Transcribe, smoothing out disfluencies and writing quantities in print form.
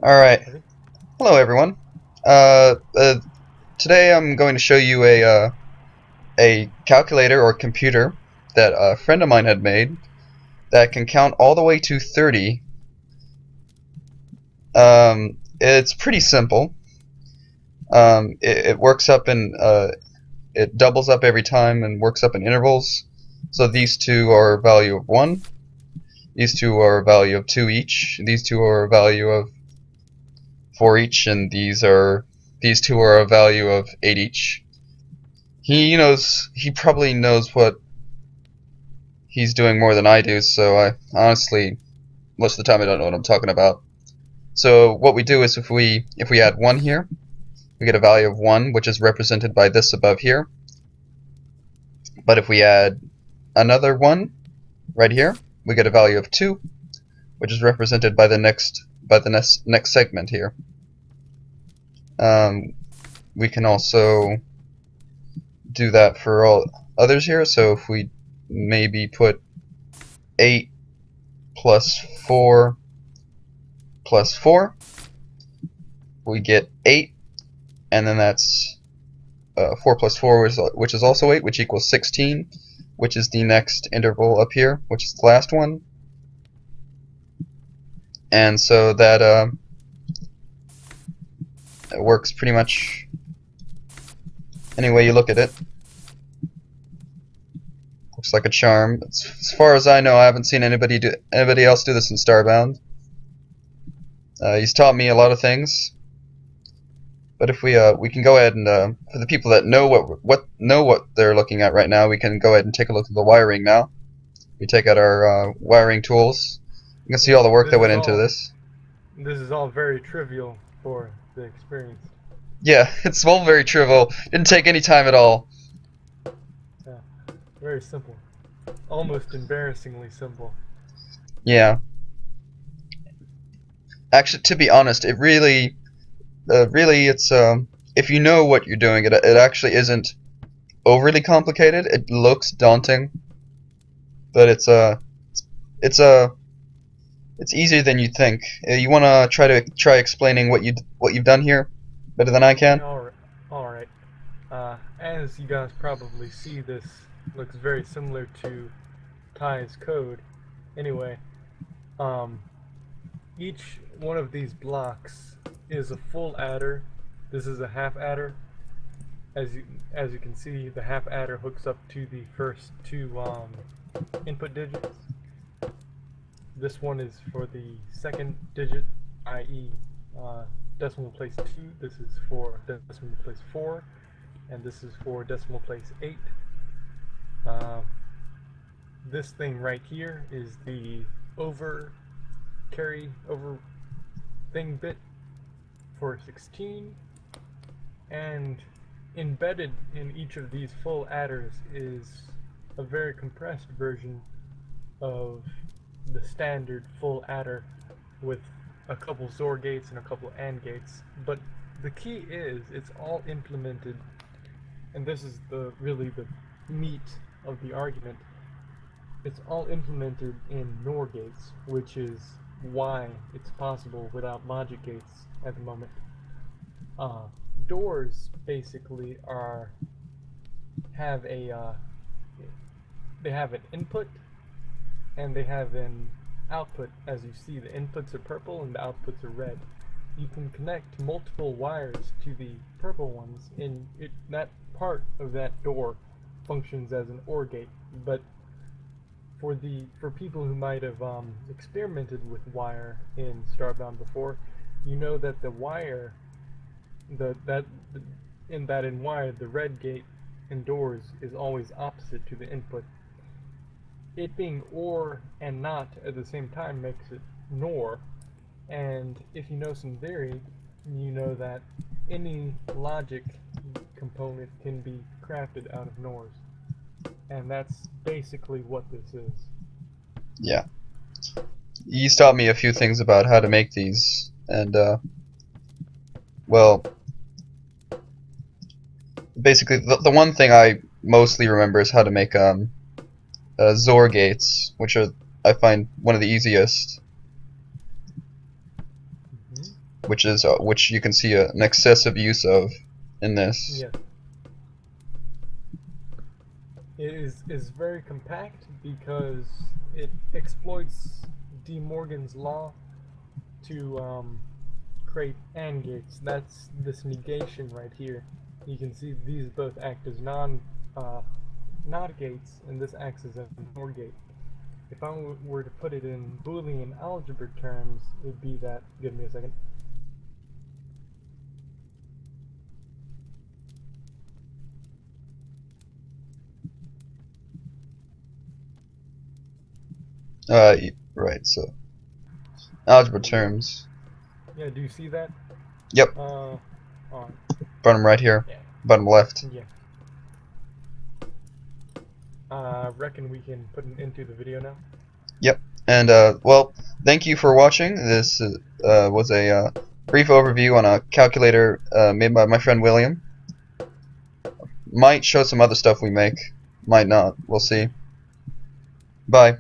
Alright, Ready? hello everyone. Today I'm going to show you a calculator or computer that a friend of mine had made that can count all the way to 30. It's pretty simple. It works up it doubles up every time and works up in intervals. So these two are a value of 1, these two are a value of 2 each, these two are a value of 4 each, and these two are a value of 8 each. He probably knows what he's doing more than I do, so I honestly, most of the time I don't know what I'm talking about. So what we do is if we add 1 here, we get a value of 1, which is represented by this above here. But if we add another 1 right here, we get a value of 2, which is represented by the next segment here. We can also do that for all others here. So if we maybe put 8 plus 4 plus 4, we get 8, and then that's 4 plus 4, which is also 8, which equals 16, which is the next interval up here, which is the last one. And so that it works pretty much any way you look at it. Looks like a charm. As far as I know, I haven't seen anybody else do this in Starbound. He's taught me a lot of things. But if we can go ahead and for the people that know what they're looking at right now, we can go ahead and take a look at the wiring now. We take out our wiring tools. You can see all the work This that went is into all this. this is all very trivial for the experience. Yeah, it's all very trivial. Didn't take any time at all. Yeah, very simple, almost embarrassingly simple. Yeah. Actually, to be honest, it really it's if you know what you're doing, it actually isn't overly complicated. It looks daunting, but it's it's easier than you think. You want to try explaining what you've done here better than I can? All right, all right. As you guys probably see, this looks very similar to Ty's code. Anyway, um, each one of these blocks is a full adder. This is a half adder. As you can see, the half adder hooks up to the first two input digits. This one is for the second digit, i.e., decimal place 2. This is for decimal place 4, and this is for decimal place 8. Uh, this thing right here is the carry over thing bit for 16, and embedded in each of these full adders is a very compressed version of the standard full adder with a couple XOR gates and a couple AND gates. But the key is it's all implemented, and this is really the meat of the argument. It's all implemented in NOR gates, which is why it's possible without logic gates at the moment. Doors basically have a they have an input and they have an output. As you see, the inputs are purple and the outputs are red. You can connect multiple wires to the purple ones, and that part of that door functions as an OR gate. But for people who might have experimented with wire in Starbound before, you know that the wire, in wire, the red gate in doors is always opposite to the input. It being OR and NOT at the same time makes it NOR, and if you know some theory, you know that any logic component can be crafted out of NORs, and that's basically what this is. Yeah. You taught me a few things about how to make these, and well, basically the one thing I mostly remember is how to make XOR gates, which are I find one of the easiest. Mm-hmm. which you can see an excessive use of in this. Yeah. It is very compact because it exploits De Morgan's law to create AND gates. That's this negation right here. You can see these both act as NOT gates, and this acts as a NOR gate. If I were to put it in Boolean algebra terms, it would be that. Give me a second. Right. So algebra terms. Yeah, do you see that? Yep. On. Bottom right here. Yeah. Bottom left. Yeah. I reckon we can put an end to the video now. Yep. And well, thank you for watching. This was a brief overview on a calculator made by my friend William. Might show some other stuff we make. Might not. We'll see. Bye.